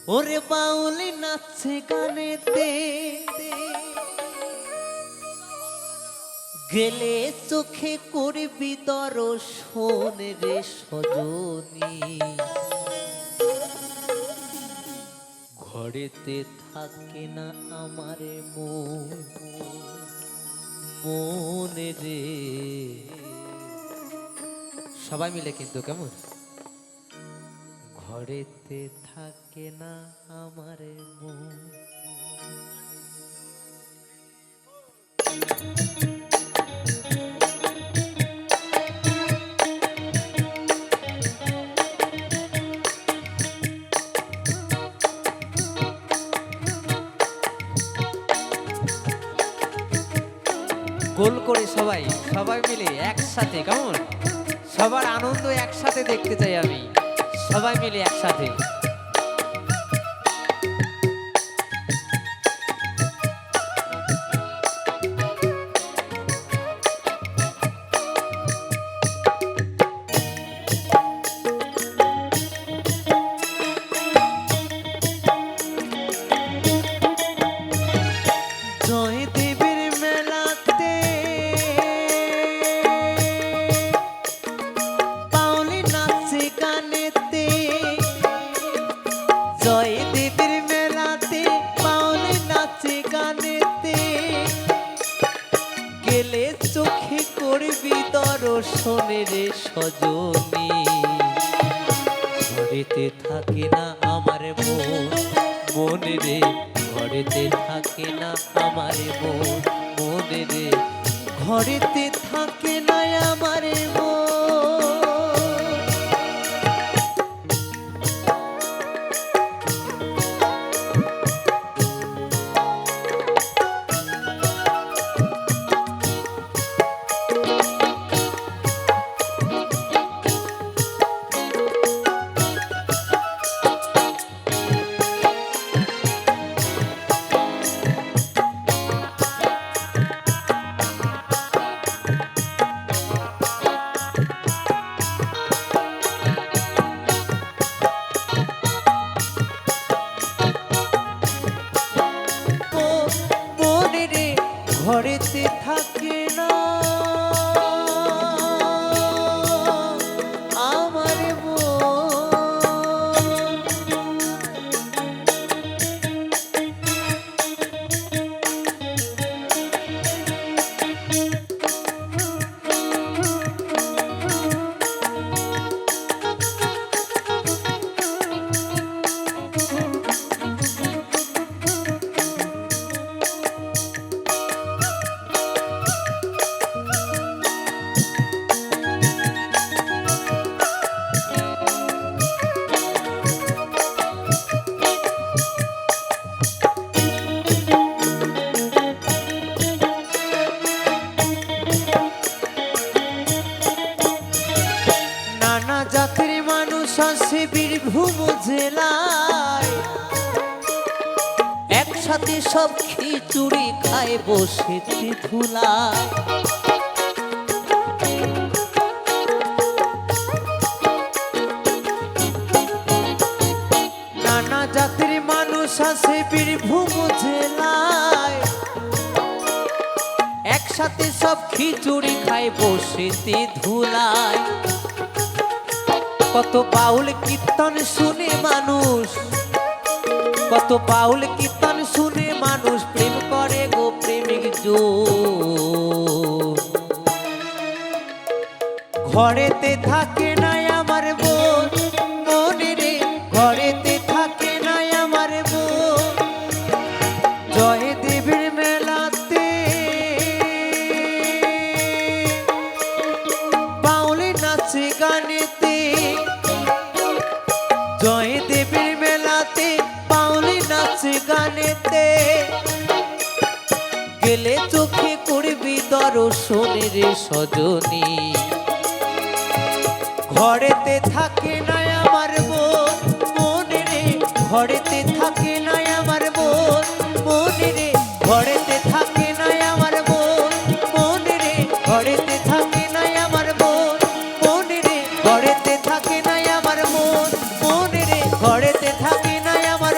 ওরে বাউলি নাচছে গানেতে, গেলে চোখে করবি দর্শন রে সজনী। ঘরেতে থাকে না আমার মনে রে। সবাই মিলে কিন্তু কেমন? ঘরেতে থাকে না আমার মন। গোল করে সবাই সবাই মিলে একসাথে কেমন? সবার আনন্দ একসাথে দেখতে চাই আমি, সবাই মিলে একসাথে। জয়দেবের মেলাতে বাউলি নাচে গানেতে, জয়দেবের মেলাতে বাউলি নাচে গানেতে, গেলে চোখে করবি দর্শনের সজনী। ঘরেতে থাকে না আমার মনে রে, ঘরেতে থাকে না আমার মনে রে, ঘরেতে থাকে না আমার মন। ঘরেতে থাকে না আমার নানা জাতির মানুষ আসে বীরভূম জেলায়, একসাথে সব খিচুড়ি খায় বসেতে ধুলায়। নানা জাতির মানুষ আসে বীরভূম জেলায়, একসাথে সব খিচুড়ি খায় বসেতে ধুলায়। কত বাউল কীর্তন শুনে মানুষ, কত বাউল কীর্তন শুনে মানুষ প্রেম করে গো প্রেমিক জোর। ঘরেতে থাকে না আমার বোন মনে রে, ঘরেতে থাকে না আমার বোন। জয়দেবের মেলাতে বাউলি নাচে গানেতে, জয়দেবের মেলাতে বাউলি নাচে গানেতে, গেলে চোখে করবি দর্শনের সজনী। ঘরেতে থাকে না আমার মনে রে, ঘরেতে থাকে না আমার মনে রে, ঘরেতে থাকে না আমার মনে রে, ঘরেতে থাকে না আমার মনে রে, ঘরেতে থাকে না আমার মনে রে, ঘরেতে থাকে না আমার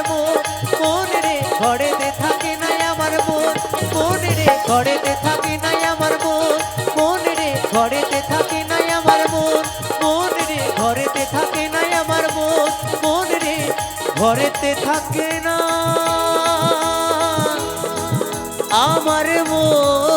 ঘরেতে থাকে না আমার বোন মন রে ঘরেতে থাকে না আমার বোন মন রে ঘরেতে থাকে না আমার বোন মন রে ঘরেতে থাকে না আমার বোন মন রে ঘরেতে থাকে না আমার বোন